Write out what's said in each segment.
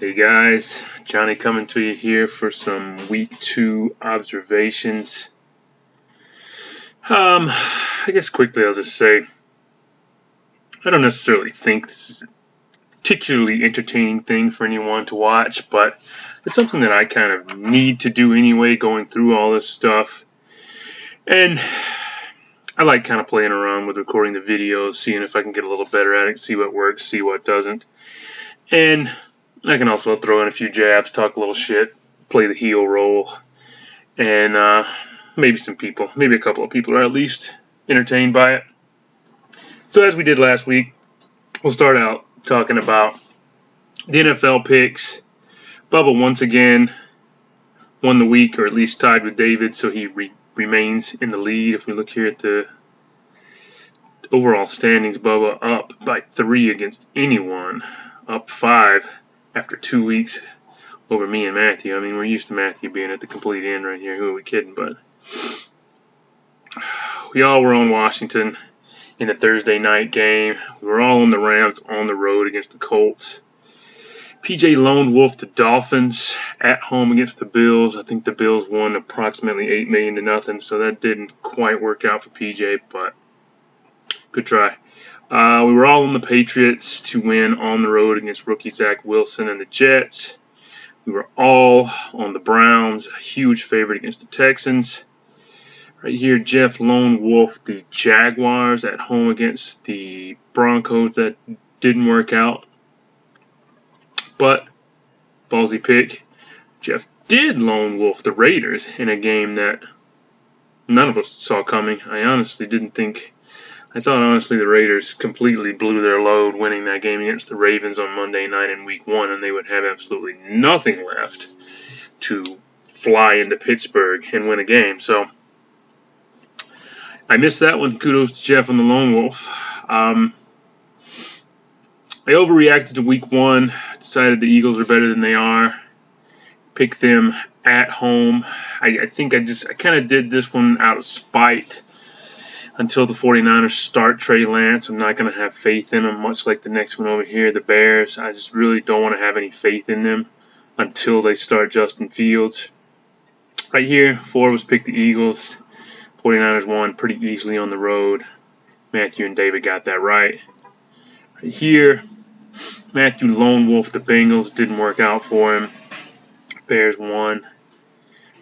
Hey guys, Johnny coming to you here for some week 2 observations. I guess quickly I'll just say, I don't necessarily think this is a particularly entertaining thing for anyone to watch, but it's something that I kind of need to do anyway, going through all this stuff. And I like kind of playing around with recording the videos, seeing if I can get a little better at it, see what works, see what doesn't. And I can also throw in a few jabs, talk a little shit, play the heel role, and maybe a couple of people are at least entertained by it. So as we did last week, we'll start out talking about the NFL picks. Bubba once again won the week, or at least tied with David, so he remains in the lead. If we look here at the overall standings, Bubba up by 3 against anyone, up 5 after 2 weeks over me and Matthew. I mean, we're used to Matthew being at the complete end right here. Who are we kidding? But we all were on Washington in the Thursday night game. We were all on the Rams on the road against the Colts. PJ lone wolf the Dolphins at home against the Bills. I think the Bills won approximately 8 million to nothing, so that didn't quite work out for PJ, but good try. We were all on the Patriots to win on the road against rookie Zach Wilson and the Jets. We were all on the Browns, a huge favorite against the Texans. Right here, Jeff Lone Wolf, the Jaguars at home against the Broncos. That didn't work out. But, ballsy pick, Jeff did Lone Wolf the Raiders in a game that none of us saw coming. I thought honestly the Raiders completely blew their load winning that game against the Ravens on Monday night in week 1, and they would have absolutely nothing left to fly into Pittsburgh and win a game. So I missed that one. Kudos to Jeff and the Lone Wolf. I overreacted to week 1, decided the Eagles are better than they are, picked them at home. I think I kind of did this one out of spite. Until the 49ers start Trey Lance, I'm not going to have faith in them, much like the next one over here, the Bears. I just really don't want to have any faith in them until they start Justin Fields. Right here, 4 of us picked the Eagles. 49ers won pretty easily on the road. Matthew and David got that right. Right here, Matthew lone wolf the Bengals. Didn't work out for him. Bears won.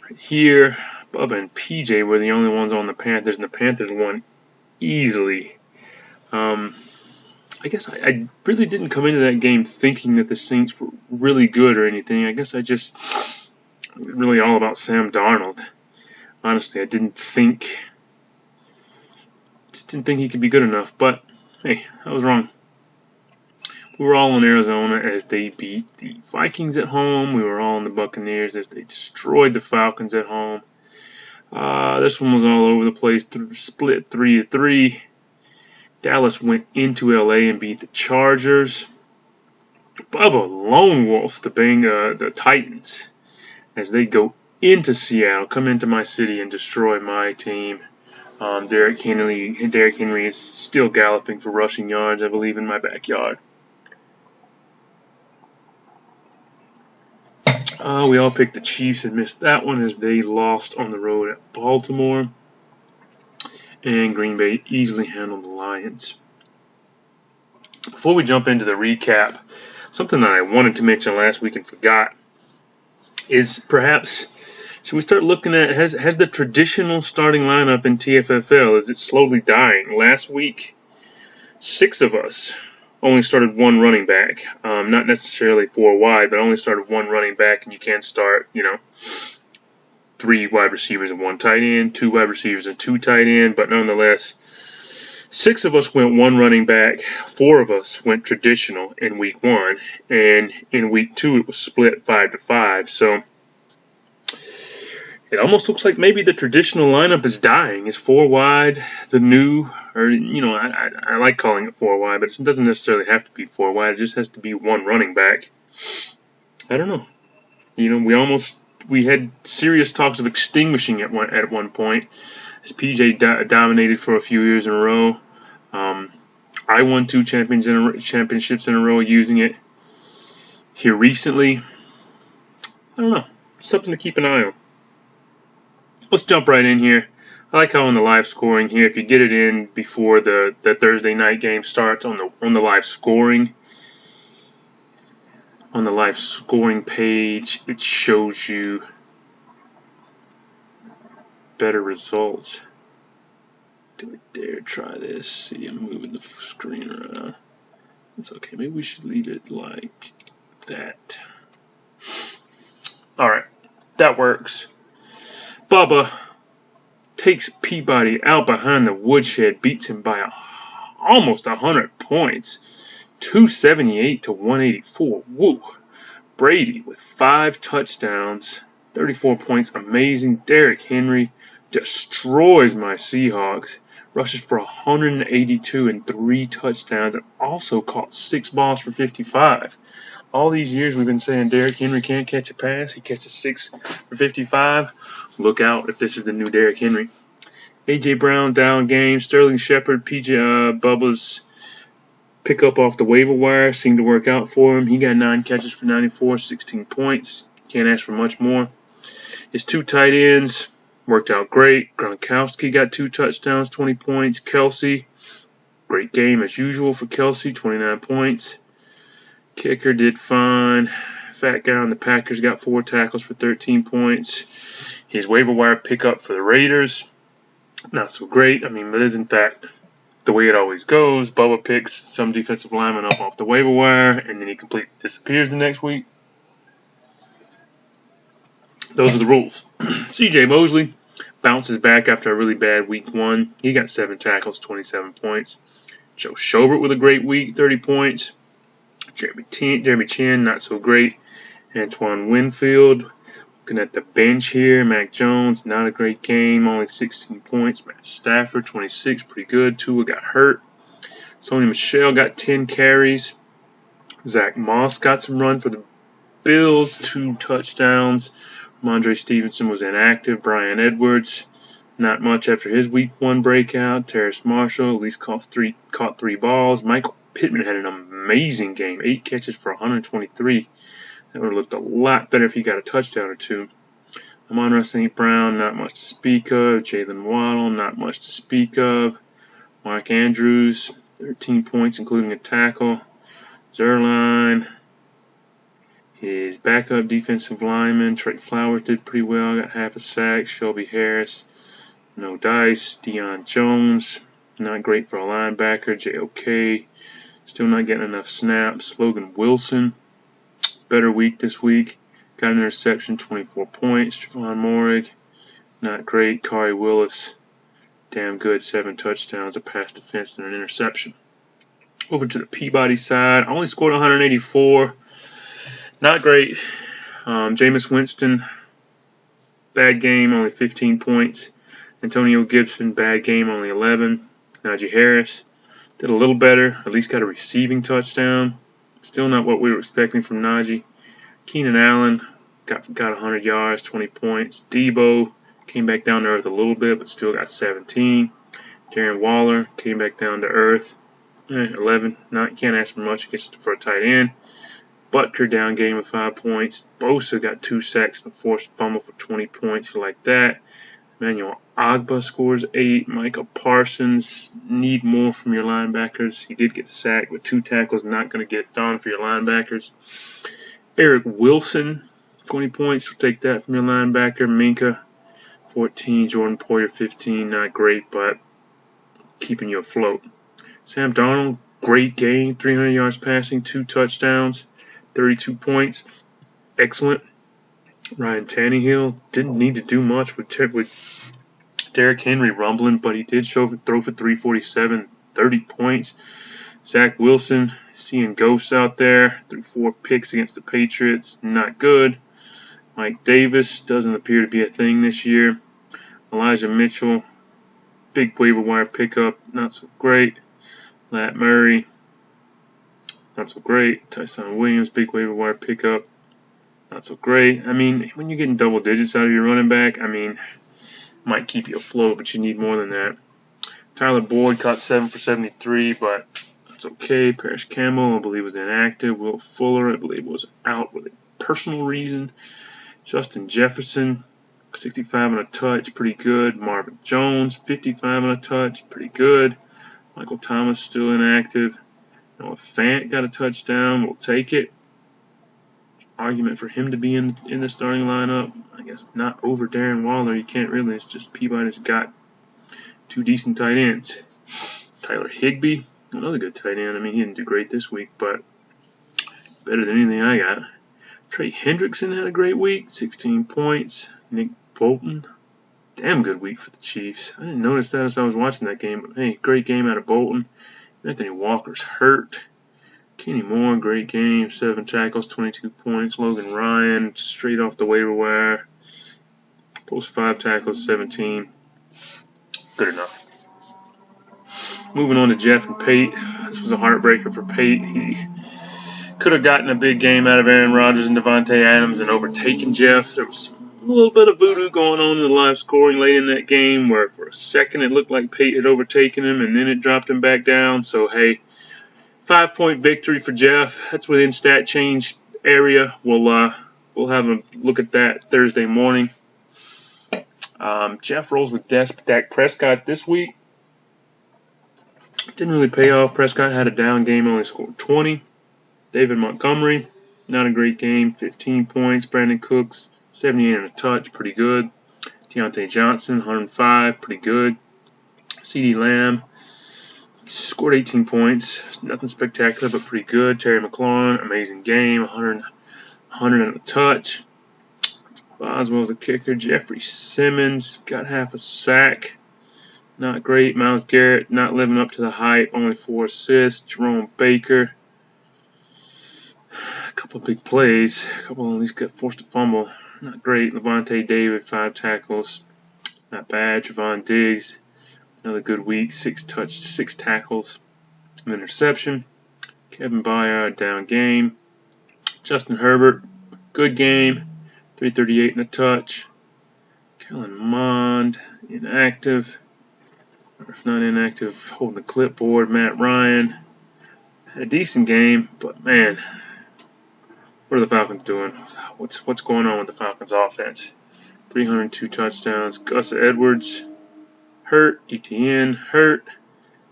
Right here, Bubba and PJ were the only ones on the Panthers, and the Panthers won easily. I guess I really didn't come into that game thinking that the Saints were really good or anything. I guess I just really all about Sam Darnold. Honestly, I didn't think he could be good enough. But hey, I was wrong. We were all in Arizona as they beat the Vikings at home. We were all in the Buccaneers as they destroyed the Falcons at home. This one was all over the place, split 3-3. Dallas went into LA and beat the Chargers. Bubba lone wolf the Titans as they go into Seattle, come into my city and destroy my team. Derrick Henry is still galloping for rushing yards, I believe, in my backyard. We all picked the Chiefs and missed that one as they lost on the road at Baltimore. And Green Bay easily handled the Lions. Before we jump into the recap, something that I wanted to mention last week and forgot is perhaps, should we start looking at, has the traditional starting lineup in TFFL, is it slowly dying? Last week, 6 of us only started 1 running back. Not necessarily 4 wide, but only started 1 running back, and you can't start, 3 wide receivers and 1 tight end, 2 wide receivers and 2 tight end, but nonetheless, 6 of us went 1 running back, 4 of us went traditional in week 1, and in week 2 it was split 5-5, so it almost looks like maybe the traditional lineup is dying. Is 4 wide the new, or, I like calling it 4 wide, but it doesn't necessarily have to be 4 wide. It just has to be 1 running back. I don't know. We had serious talks of extinguishing it at one point, as PJ dominated for a few years in a row. I won 2 championships in a row using it. here recently. I don't know. Something to keep an eye on. Let's jump right in here. I like how on the live scoring here, if you get it in before the Thursday night game starts on the live scoring, on the live scoring page, it shows you better results. Do I dare try this? See, I'm moving the screen around. It's okay. Maybe we should leave it like that. Alright, that works. Bubba takes Peabody out behind the woodshed, beats him by almost 100 points. 278 to 184. Woo. Brady with 5 touchdowns, 34 points. Amazing. Derrick Henry destroys my Seahawks. Rushes for 182 and 3 touchdowns, and also caught 6 balls for 55. All these years we've been saying Derrick Henry can't catch a pass. He catches 6 for 55. Look out if this is the new Derrick Henry. A.J. Brown down game. Sterling Shepard, Bubba's pickup off the waiver wire seemed to work out for him. He got 9 catches for 94, 16 points. Can't ask for much more. His 2 tight ends worked out great. Gronkowski got 2 touchdowns, 20 points. Kelsey, great game as usual for Kelsey, 29 points. Kicker did fine. Fat guy on the Packers got 4 tackles for 13 points. His waiver wire pickup for the Raiders, not so great. I mean, but isn't that the way it always goes? Bubba picks some defensive lineman up off the waiver wire, and then he completely disappears the next week. Those are the rules. C.J. Mosley bounces back after a really bad week 1. He got 7 tackles, 27 points. Joe Schobert with a great week, 30 points. Jeremy Chin, not so great. Antoine Winfield, looking at the bench here. Mac Jones, not a great game, only 16 points. Matt Stafford, 26, pretty good. Tua got hurt. Sony Michel got 10 carries. Zach Moss got some run for the Bills, 2 touchdowns. Ramondre Stevenson was inactive. Brian Edwards, not much after his week 1 breakout. Terrace Marshall at least caught 3 balls. Michael Pittman had an amazing game, 8 catches for 123. That would have looked a lot better if he got a touchdown or 2. Amon-Ra St. Brown, not much to speak of. Jalen Waddle, not much to speak of. Mark Andrews, 13 points, including a tackle. Zerline, his backup defensive lineman, Trey Flowers, did pretty well, got half a sack. Shelby Harris, no dice. Deion Jones, not great for a linebacker. JOK, still not getting enough snaps. Logan Wilson, better week this week. Got an interception, 24 points. Trevon Moehrig, not great. Kari Willis, damn good, 7 touchdowns, a pass defense, and an interception. Over to the Peabody side, only scored 184. Not great. Jameis Winston, bad game, only 15 points. Antonio Gibson, bad game, only 11. Najee Harris did a little better, at least got a receiving touchdown. Still not what we were expecting from Najee. Keenan Allen got 100 yards, 20 points. Debo came back down to earth a little bit, but still got 17. Darren Waller came back down to earth, 11. Can't ask for much for a tight end. Butker down game of 5 points. Bosa got 2 sacks and a forced fumble for 20 points. You like that. Emmanuel Agba scores 8. Micah Parsons, need more from your linebackers. He did get sacked with 2 tackles. Not going to get it done for your linebackers. Eric Wilson, 20 points. We'll take that from your linebacker. Minka, 14. Jordan Poyer, 15. Not great, but keeping you afloat. Sam Darnold, great game. 300 yards passing, 2 touchdowns. 32 points. Excellent. Ryan Tannehill didn't need to do much with Derrick Henry rumbling, but he did throw for 347, 30 points. Zach Wilson, seeing ghosts out there. Threw 4 picks against the Patriots. Not good. Mike Davis doesn't appear to be a thing this year. Elijah Mitchell, big waiver wire pickup. Not so great. Lat Murray, not so great. Tyson Williams, big waiver wire pickup. Not so great. I mean, when you're getting double digits out of your running back, I mean, might keep you afloat, but you need more than that. Tyler Boyd caught 7 for 73, but That's okay. Parrish Campbell, I believe, was inactive. Will Fuller, I believe, was out with a personal reason. Justin Jefferson, 65 and a touch, pretty good. Marvin Jones, 55 and a touch, pretty good. Michael Thomas still inactive. Noah Fant got a touchdown. We'll take it. Argument for him to be in the starting lineup. I guess not over Darren Waller. You can't really. It's just Peabody's got two decent tight ends. Tyler Higbee, another good tight end. I mean, he didn't do great this week, but it's better than anything I got. Trey Hendrickson had a great week, 16 points. Nick Bolton, damn good week for the Chiefs. I didn't notice that as I was watching that game, but hey, great game out of Bolton. Anthony Walker's hurt. Kenny Moore, great game, 7 tackles, 22 points. Logan Ryan, straight off the waiver wire. Post 5 tackles, 17. Good enough. Moving on to Jeff and Pate. This was a heartbreaker for Pate. He could have gotten a big game out of Aaron Rodgers and Devontae Adams and overtaken Jeff. There was a little bit of voodoo going on in the live scoring late in that game where for a second it looked like Pate had overtaken him and then it dropped him back down. So, hey, 5-point victory for Jeff. That's within stat change area. We'll have a look at that Thursday morning. Jeff rolls with Dak Prescott this week. Didn't really pay off. Prescott had a down game, only scored 20. David Montgomery, not a great game, 15 points. Brandon Cooks, 78 and a touch, pretty good. Deontay Johnson, 105, pretty good. CeeDee Lamb scored 18 points, nothing spectacular, but pretty good. Terry McLaurin, amazing game, 100 and a touch. Boswell's a kicker. Jeffrey Simmons got half a sack. Not great. Myles Garrett not living up to the hype. Only 4 assists. Jerome Baker. A couple of big plays. A couple at least got forced to fumble. Not great. Levante David, 5 tackles. Not bad. Trevon Diggs, another good week. 6 tackles. An interception. Kevin Byard, down game. Justin Herbert, good game. 338 and a touch. Kellen Mond, inactive. Or if not inactive, holding the clipboard. Matt Ryan had a decent game, but man, what are the Falcons doing? What's going on with the Falcons offense? 302 touchdowns. Gus Edwards hurt. Etienne hurt.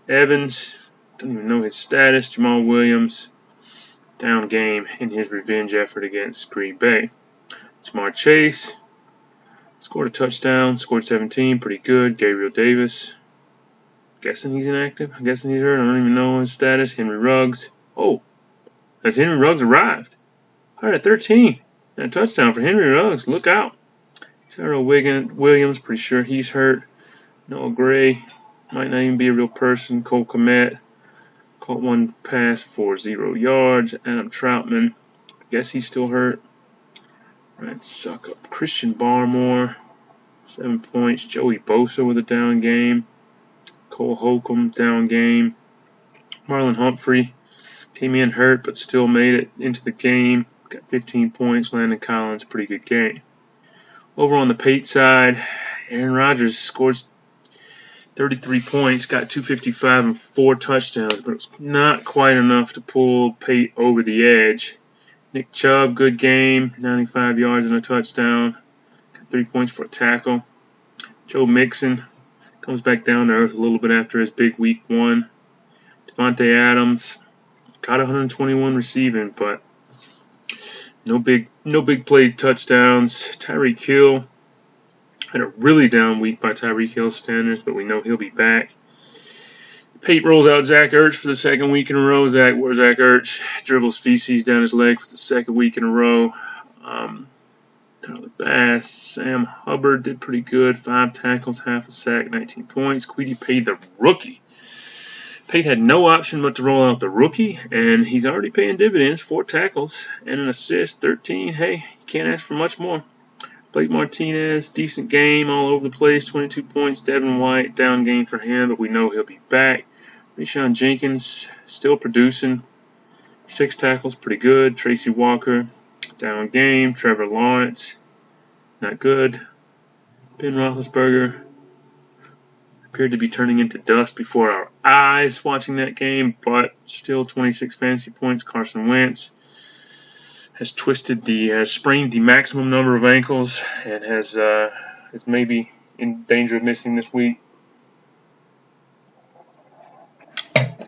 Evans, don't even know his status. Jamal Williams, down game in his revenge effort against Green Bay. Jamar Chase scored a touchdown, scored 17, pretty good. Gabriel Davis, guessing he's inactive. I'm guessing he's hurt. I don't even know his status. Henry Ruggs. Oh, has Henry Ruggs arrived? 113 and a touchdown for Henry Ruggs. Look out. Tyrell Williams, pretty sure he's hurt. Noah Gray, might not even be a real person. Cole Kmet caught 1 pass for 0 yards. Adam Troutman, guess he's still hurt. Right, suck up. Christian Barmore, 7 points. Joey Bosa with a down game. Cole Holcomb, down game. Marlon Humphrey came in hurt, but still made it into the game. Got 15 points. Landon Collins, pretty good game. Over on the Pate side, Aaron Rodgers scored 33 points, got 255 and 4 touchdowns, but it was not quite enough to pull Pate over the edge. Nick Chubb, good game, 95 yards and a touchdown. Got 3 points for a tackle. Joe Mixon comes back down to earth a little bit after his big week 1. Devontae Adams got 121 receiving, but no big play touchdowns. Tyreek Hill had a really down week by Tyreek Hill standards, but we know he'll be back. Pate rolls out Zach Ertz for the 2nd week in a row. Zach Ertz dribbles feces down his leg for the 2nd week in a row. Tyler Bass, Sam Hubbard did pretty good. 5 tackles, half a sack, 19 points. Kwity Paye, the rookie. Pate had no option but to roll out the rookie, and he's already paying dividends. 4 tackles and an assist, 13. Hey, you can't ask for much more. Blake Martinez, decent game all over the place, 22 points. Devin White, down game for him, but we know he'll be back. Rashawn Jenkins, still producing. 6 tackles, pretty good. Tracy Walker, down game. Trevor Lawrence, not good. Ben Roethlisberger, appeared to be turning into dust before our eyes watching that game, but still 26 fantasy points. Carson Wentz has sprained the maximum number of ankles and is maybe in danger of missing this week.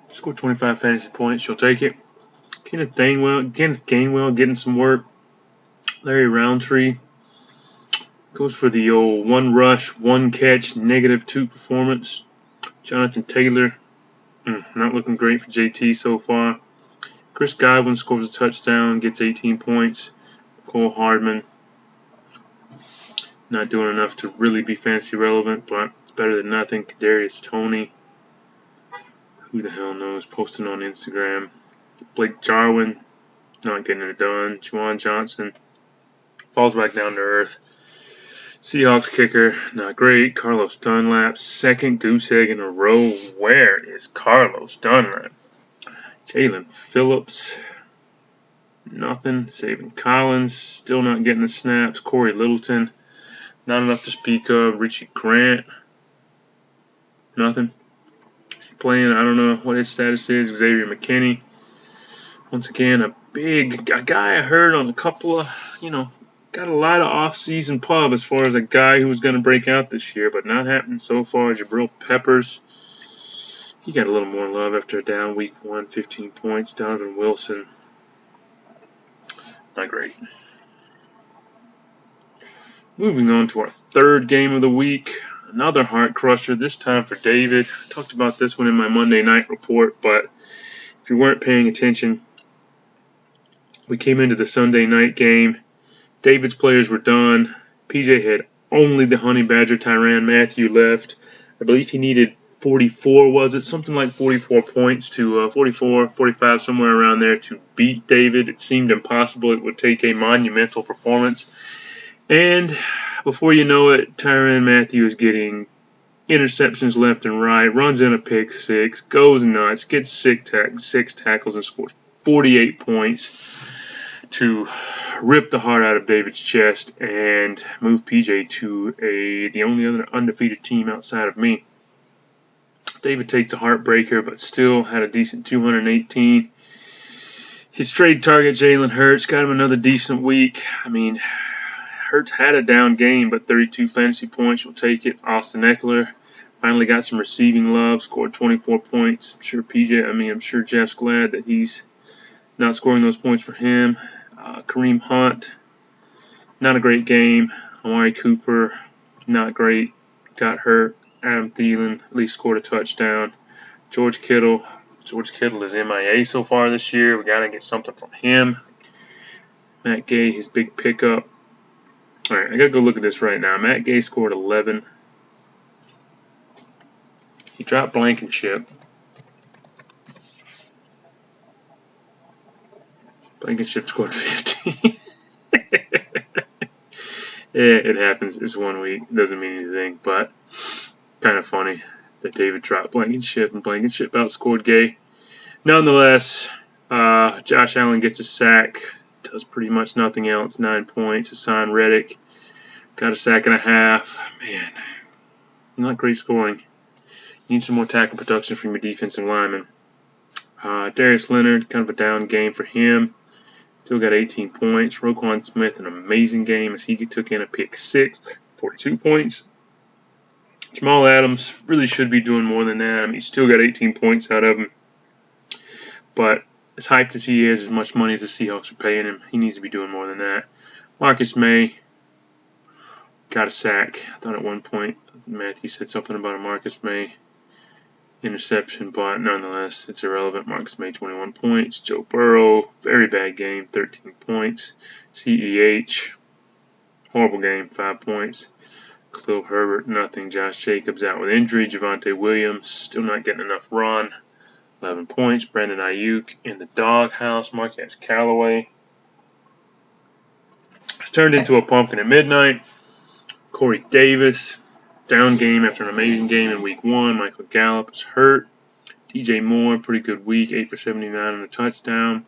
Scored 25 fantasy points. You'll take it. Kenneth Gainwell getting some work. Larry Roundtree goes for the old 1 rush, 1 catch, -2 performance. Jonathan Taylor, not looking great for JT so far. Chris Godwin scores a touchdown, gets 18 points. Cole Hardman, not doing enough to really be fantasy relevant, but it's better than nothing. Kadarius Toney, who the hell knows, posting on Instagram. Blake Jarwin, not getting it done. Juwan Johnson falls back down to earth. Seahawks kicker, not great. Carlos Dunlap, second goose egg in a row. Where is Carlos Dunlap? Jalen Phillips, nothing. Zaven Collins, still not getting the snaps. Corey Littleton, not enough to speak of. Richie Grant, nothing. Is he playing? I don't know what his status is. Xavier McKinney, once again, a guy I heard on a couple of, got a lot of off-season pub as far as a guy who was going to break out this year, but not happening so far. Jabril Peppers, he got a little more love after a down week 1, 15 points. Donovan Wilson, not great. Moving on to our third game of the week, another heart crusher, this time for David. I talked about this one in my Monday night report, but if you weren't paying attention, we came into the Sunday night game. David's players were done. PJ had only the Honey Badger Tyrann Mathieu left. I believe he needed 44, was it? Something like 44 points to 44, 45, somewhere around there to beat David. It seemed impossible. It would take a monumental performance. And before you know it, Tyrann Mathieu is getting interceptions left and right, runs in a pick six, goes nuts, gets 6 tackles, and scores 48 points to rip the heart out of David's chest and move PJ to the only other undefeated team outside of me. David takes a heartbreaker, but still had a decent 218. His trade target, Jalen Hurts, got him another decent week. I mean, Hurts had a down game, but 32 fantasy points, you'll take it. Austin Eckler finally got some receiving love, scored 24 points. I'm sure Jeff's glad that he's not scoring those points for him. Kareem Hunt, not a great game. Amari Cooper, not great. Got hurt. Adam Thielen at least scored a touchdown. George Kittle is MIA so far this year. We got to get something from him. Matt Gay, his big pickup. All right, I got to go look at this right now. Matt Gay scored 11. He dropped Blankenship. Blankenship scored 15. It happens. It's 1 week. It doesn't mean anything, but kind of funny that David dropped Blankenship and Blankenship outscored Gay. Nonetheless, Josh Allen gets a sack. Does pretty much nothing else. 9 points. Hassan Reddick got a sack and a half. Man, not great scoring. You need some more tackle production from your defensive lineman. Darius Leonard, kind of a down game for him. Still got 18 points. Roquan Smith, an amazing game as he took in a pick 6, 42 points. Jamal Adams really should be doing more than that. I mean, he still got 18 points out of him. But as hyped as he is, as much money as the Seahawks are paying him, he needs to be doing more than that. Marcus May got a sack. I thought at one point Matthew said something about a Marcus May interception, but nonetheless, it's irrelevant. Marcus May, 21 points. Joe Burrow, very bad game, 13 points. CEH, horrible game, 5 points. Khalil Herbert, nothing. Josh Jacobs out with injury. Javonte Williams, still not getting enough run, 11 points. Brandon Ayuk in the doghouse. Marquez Callaway. It's turned into a pumpkin at midnight. Corey Davis, down game after an amazing game in week 1. Michael Gallup is hurt. DJ Moore, pretty good week, 8 for 79 and a touchdown.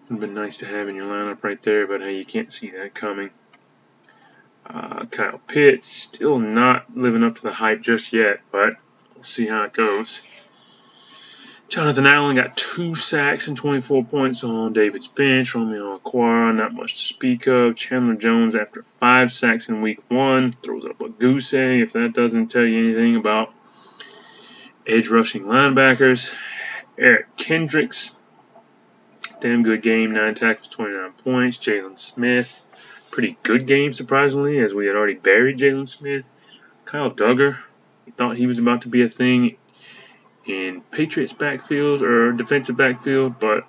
Would have been nice to have in your lineup right there, but hey, you can't see that coming. Kyle Pitts still not living up to the hype just yet, but we'll see how it goes. Jonathan Allen got 2 sacks and 24 points on David's bench. Romeo Okwara, not much to speak of. Chandler Jones, after 5 sacks in week 1, throws up a goose egg, if that doesn't tell you anything about edge rushing linebackers. Eric Kendricks, damn good game, 9 tackles, 29 points. Jalen Smith, pretty good game, surprisingly, as we had already buried Jalen Smith. Kyle Duggar, we thought he was about to be a thing in Patriots backfield or defensive backfield, but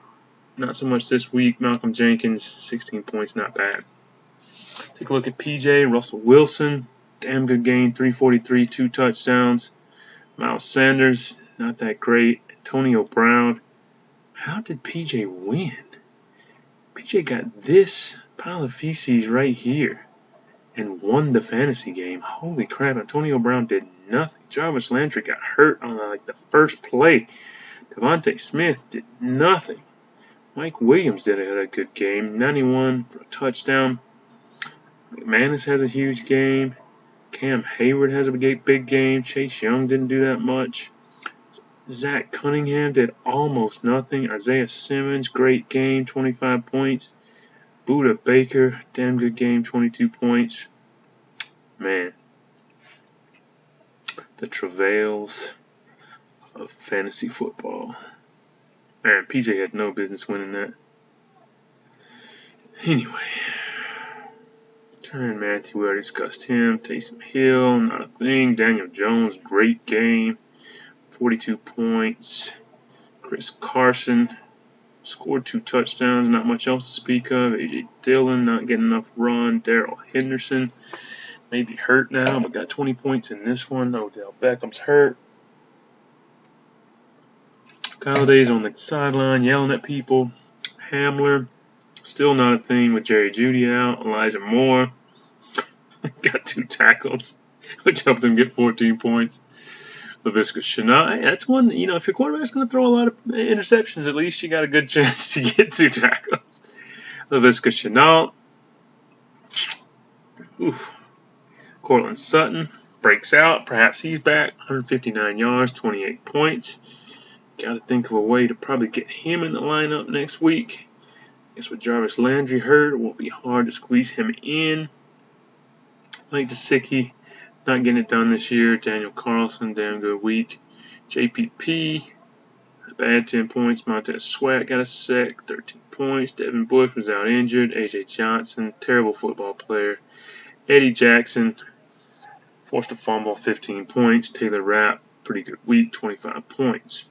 not so much this week. Malcolm Jenkins, 16 points, not bad. Take a look at PJ. Russell Wilson, damn good game, 343, 2 touchdowns. Miles Sanders, not that great. Antonio Brown, how did PJ win? PJ got this pile of feces right here and won the fantasy game. Holy crap, Antonio Brown did nothing. Jarvis Landry got hurt on the first play. Devontae Smith did nothing. Mike Williams had a good game, 91 for a touchdown. McManus has a huge game. Cam Hayward has a big game. Chase Young didn't do that much. Zach Cunningham did almost nothing. Isaiah Simmons, great game, 25 points. Budda Baker, damn good game, 22 points. Man, the travails of fantasy football. Man, PJ had no business winning that. Anyway, Tyrann Mathieu, we already discussed him. Taysom Hill, not a thing. Daniel Jones, great game, 42 points. Chris Carson scored 2 touchdowns, not much else to speak of. A.J. Dillon not getting enough run. Darrell Henderson maybe hurt now, but got 20 points in this one. Odell Beckham's hurt. Galladay's on the sideline yelling at people. Hamler, still not a thing with Jerry Jeudy out. Elijah Moore got 2 tackles, which helped him get 14 points. Laviska Shenault, that's one, if your quarterback's going to throw a lot of interceptions, at least you got a good chance to get 2 tackles. Laviska Shenault. Cortland Sutton breaks out. Perhaps he's back. 159 yards, 28 points. Got to think of a way to probably get him in the lineup next week. I guess with Jarvis Landry hurt, it won't be hard to squeeze him in. Mike Gesicki, not getting it done this year. Daniel Carlson, damn good week. JPP, bad 10 points. Montez Sweat got a sack, 13 points. Devin Bush was out injured. AJ Johnson, terrible football player. Eddie Jackson, forced a fumble, 15 points. Taylor Rapp, pretty good week, 25 points.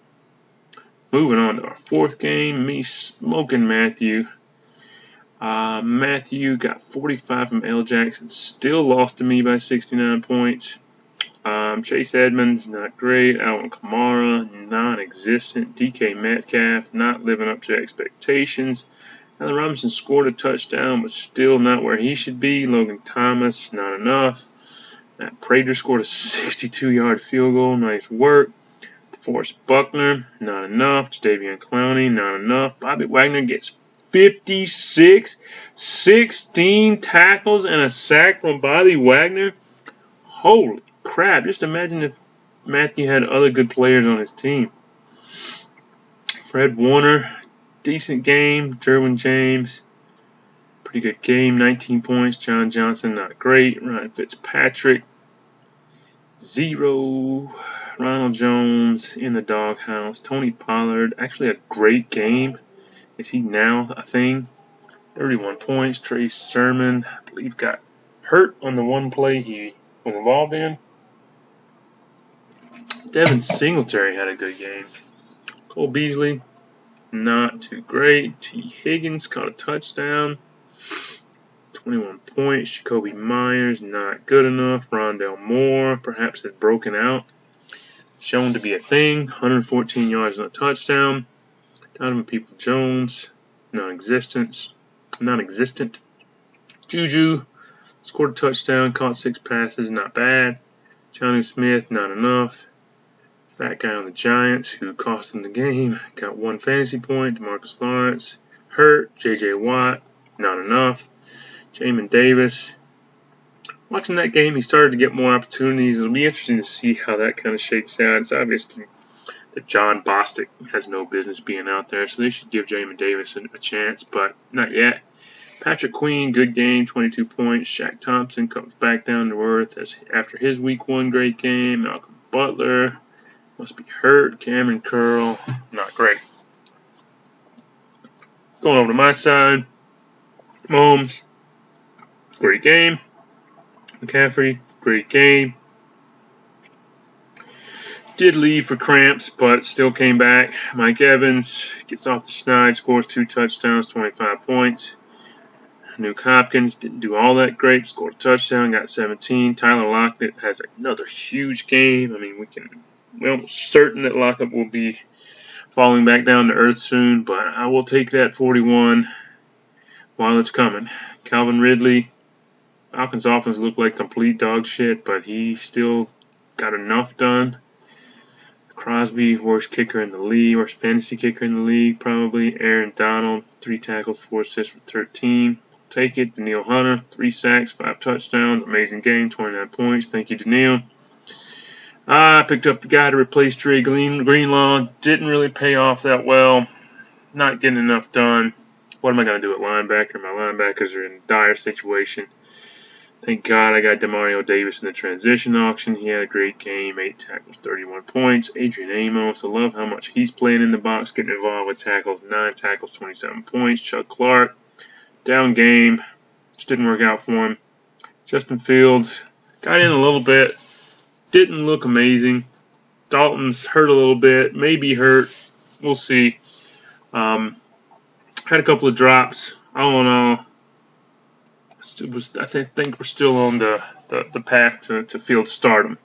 Moving on to our 4th game, me smoking Matthew. Matthew got 45 from L. Jackson, still lost to me by 69 points. Chase Edmonds, not great. Alvin Kamara, non-existent. DK Metcalf, not living up to expectations. Allen Robinson scored a touchdown, but still not where he should be. Logan Thomas, not enough. Matt Prater scored a 62-yard field goal. Nice work. DeForest Buckner, not enough. Jadeveon Clowney, not enough. Bobby Wagner gets 56, 16 tackles and a sack from Bobby Wagner. Holy crap. Just imagine if Matthew had other good players on his team. Fred Warner, decent game. Derwin James, pretty good game, 19 points. John Johnson, not great. Ryan Fitzpatrick, 0. Ronald Jones in the doghouse. Tony Pollard, actually a great game. Is he now a thing? 31 points. Trey Sermon, I believe, got hurt on the one play he was involved in. Devin Singletary had a good game. Cole Beasley, not too great. T. Higgins caught a touchdown. 21 points. Jacoby Myers, not good enough. Rondale Moore, perhaps has broken out. Shown to be a thing. 114 yards and a touchdown. Donovan Peoples-Jones, non-existent. Juju scored a touchdown, caught 6 passes, not bad. Jonnu Smith, not enough. Fat guy on the Giants, who cost them the game, got 1 fantasy point. DeMarcus Lawrence, hurt. J.J. Watt, not enough. Jamin Davis, watching that game, he started to get more opportunities. It'll be interesting to see how that kind of shakes out. It's obvious that John Bostic has no business being out there, so they should give Jamin Davis a chance, but not yet. Patrick Queen, good game, 22 points. Shaq Thompson comes back down to earth after his week 1 great game. Malcolm Butler must be hurt. Cameron Curl, not great. Going over to my side, Mahomes, great game. McCaffrey, great game. Did leave for cramps, but still came back. Mike Evans gets off the schneid, scores 2 touchdowns, 25 points. Nuke Hopkins didn't do all that great, scored a touchdown, got 17. Tyler Lockett has another huge game. I mean, we're almost certain that Lockett will be falling back down to earth soon, but I will take that 41 while it's coming. Calvin Ridley, Falcons offense looked like complete dog shit, but he still got enough done. Crosby, worst kicker in the league, worst fantasy kicker in the league, probably. Aaron Donald, 3 tackles, 4 assists for 13. Take it. Danielle Hunter, 3 sacks, 5 touchdowns. Amazing game, 29 points. Thank you, Danielle. I picked up the guy to replace Dre Greenlaw. Didn't really pay off that well. Not getting enough done. What am I going to do at linebacker? My linebackers are in a dire situation. Thank God I got Demario Davis in the transition auction. He had a great game, 8 tackles, 31 points. Adrian Amos, I love how much he's playing in the box, getting involved with tackles, 9 tackles, 27 points. Chuck Clark, down game, just didn't work out for him. Justin Fields, got in a little bit, didn't look amazing. Dalton's hurt a little bit, maybe hurt, we'll see. Had a couple of drops. All in all, I think we're still on the path to field stardom.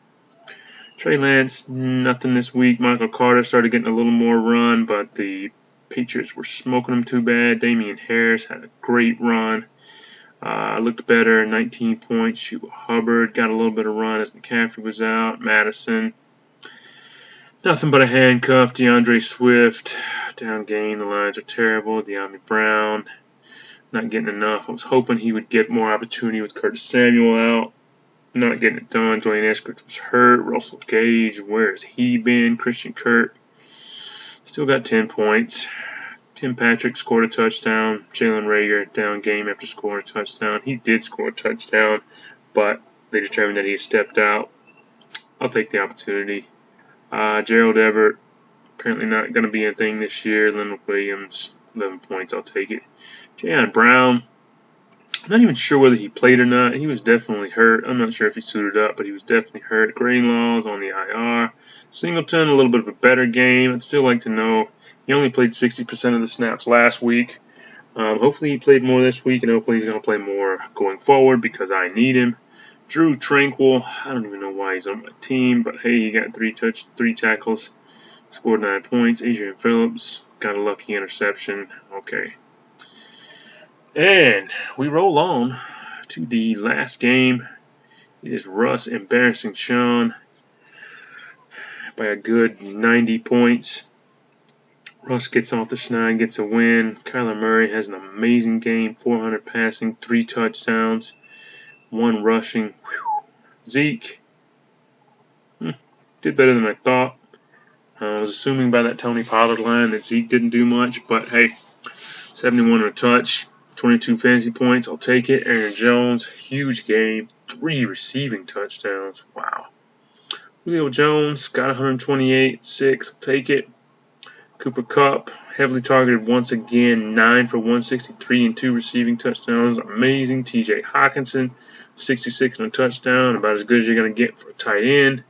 Trey Lance, nothing this week. Michael Carter started getting a little more run, but the Patriots were smoking him too bad. Damian Harris had a great run. Looked better, 19 points. Chuba Hubbard got a little bit of run as McCaffrey was out. Madison, nothing but a handcuff. DeAndre Swift, down game. The Lions are terrible. De'Ami Brown, not getting enough. I was hoping he would get more opportunity with Curtis Samuel out. Not getting it done. Dwayne Eskridge was hurt. Russell Gage, where has he been? Christian Kirk still got 10 points. Tim Patrick scored a touchdown. Jalen Reagor, down game after scoring a touchdown. He did score a touchdown, but they determined that he stepped out. I'll take the opportunity. Gerald Everett, apparently not going to be a thing this year. Leonard Williams, 11 points. I'll take it. Jayon Brown, I'm not even sure whether he played or not. He was definitely hurt. I'm not sure if he suited up, but he was definitely hurt. Greenlaw's on the IR. Singleton, a little bit of a better game. I'd still like to know. He only played 60% of the snaps last week. Hopefully he played more this week, and hopefully he's going to play more going forward because I need him. Drew Tranquil, I don't even know why he's on my team, but hey, he got 3 tackles, scored 9 points. Adrian Phillips got a lucky interception. Okay. And we roll on to the last game. It is Russ embarrassing Sean by a good 90 points. Russ gets off the schneid, gets a win. Kyler Murray has an amazing game, 400 passing, 3 touchdowns, 1 rushing. Whew. Zeke did better than I thought. I was assuming by that Tony Pollard line that Zeke didn't do much, but hey, 71 on a touch. 22 fantasy points, I'll take it. Aaron Jones, huge game, 3 receiving touchdowns. Wow. Julio Jones got 128, 6, I'll take it. Cooper Kupp, heavily targeted once again, 9 for 163 and 2 receiving touchdowns. Amazing. TJ Hawkinson, 66 and a touchdown, about as good as you're going to get for a tight end.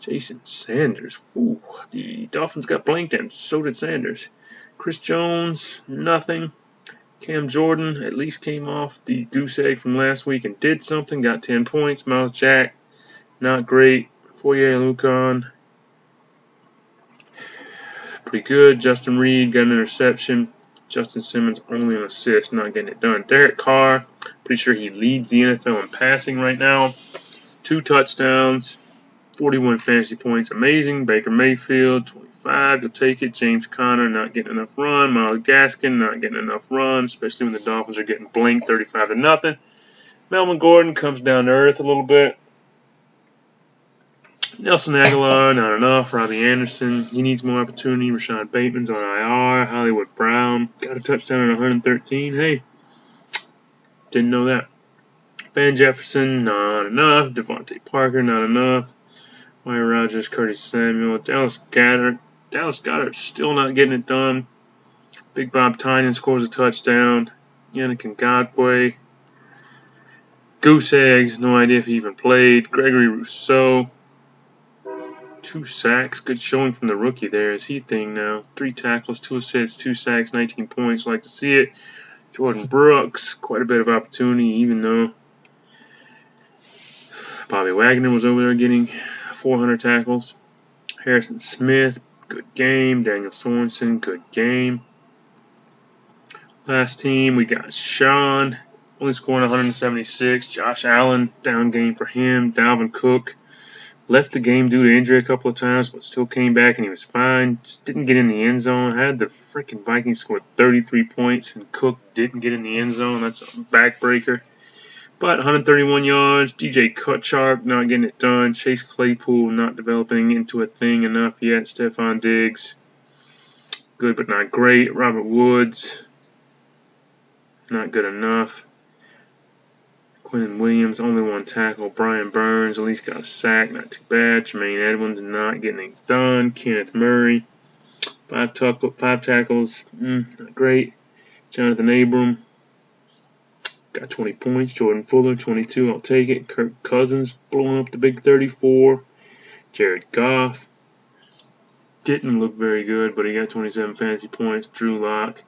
Jason Sanders, ooh, the Dolphins got blanked and so did Sanders. Chris Jones, nothing. Cam Jordan at least came off the goose egg from last week and did something, got 10 points. Miles Jack, not great. Foye Lucan, pretty good. Justin Reed got an interception. Justin Simmons only an assist, not getting it done. Derek Carr, pretty sure he leads the NFL in passing right now. 2 touchdowns, 41 fantasy points, amazing. Baker Mayfield, 25, you'll take it. James Conner, not getting enough run. Myles Gaskin, not getting enough run, especially when the Dolphins are getting blanked 35-0. Melvin Gordon comes down to earth a little bit. Nelson Aguilar, not enough. Robbie Anderson, he needs more opportunity. Rashad Bateman's on IR. Hollywood Brown got a touchdown at 113. Hey, didn't know that. Van Jefferson, not enough. Devontae Parker, not enough. Wyatt Rogers, Curtis Samuel, Dallas Goedert still not getting it done. Big Bob Tynan scores a touchdown. Yannick Ngakoue. Goose Eggs, no idea if he even played. Gregory Rousseau. 2 sacks. Good showing from the rookie there. Is he a thing now? 3 tackles, 2 assists, 2 sacks, 19 points. Like to see it. Jordan Brooks, quite a bit of opportunity, even though Bobby Wagner was over there getting 400 tackles. Harrison Smith, good game. Daniel Sorensen, good game. Last team, we got Sean, only scoring 176. Josh Allen, down game for him. Dalvin Cook left the game due to injury a couple of times, but still came back and he was fine. Just didn't get in the end zone. Had the freaking Vikings score 33 points and Cook didn't get in the end zone. That's a backbreaker. But 131 yards. DJ Kutchark not getting it done. Chase Claypool not developing into a thing enough yet. Stephon Diggs, good but not great. Robert Woods, not good enough. Quentin Williams, only 1 tackle. Brian Burns, at least got a sack, not too bad. Tremaine Edmonds, not getting it done. Kenneth Murray, 5 tackles, not great. Jonathan Abram, got 20 points. Jordan Fuller, 22, I'll take it. Kirk Cousins, blowing up the big 34. Jared Goff, didn't look very good, but he got 27 fantasy points. Drew Lock,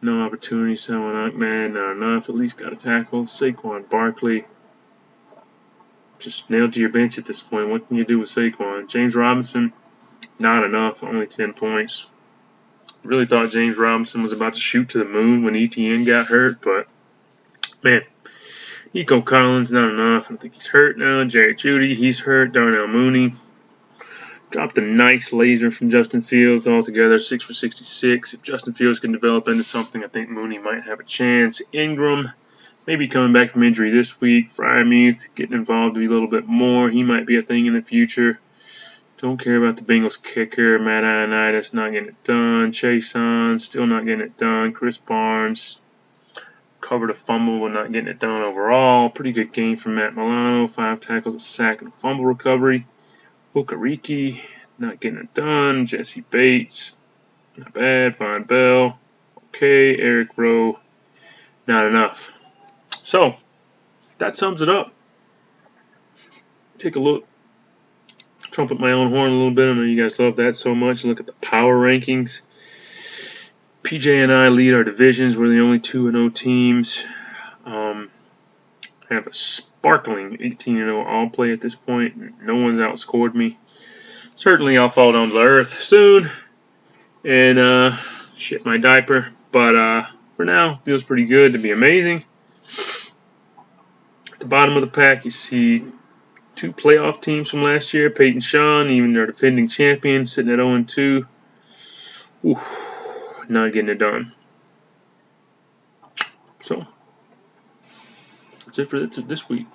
no opportunity. Salmon Ahmed, not enough. At least got a tackle. Saquon Barkley, just nailed to your bench at this point. What can you do with Saquon? James Robinson, not enough. Only 10 points. Really thought James Robinson was about to shoot to the moon when ETN got hurt, but man, Nico Collins, not enough. I don't think he's hurt now. Jerry Jeudy, he's hurt. Darnell Mooney dropped a nice laser from Justin Fields altogether, 6 for 66. If Justin Fields can develop into something, I think Mooney might have a chance. Ingram, maybe coming back from injury this week. Freiermuth getting involved a little bit more. He might be a thing in the future. Don't care about the Bengals kicker. Matt Ioannidis, not getting it done. Chase On, still not getting it done. Chris Barnes, covered a fumble but not getting it done overall. Pretty good game from Matt Milano. 5 tackles, a sack, and a fumble recovery. Okereke, not getting it done. Jesse Bates, not bad. Von Bell, okay. Eric Rowe, not enough. So, that sums it up. Take a look. Trumpet my own horn a little bit. I know you guys love that so much. Look at the power rankings. PJ and I lead our divisions. We're the only 2-0 teams. I have a sparkling 18-0 all play at this point. No one's outscored me. Certainly I'll fall down to earth soon and shit my diaper. But for now, feels pretty good to be amazing. At the bottom of the pack, you see 2 playoff teams from last year. Peyton Sean, even their defending champion, sitting at 0-2. Not getting it done. So, that's it for this week.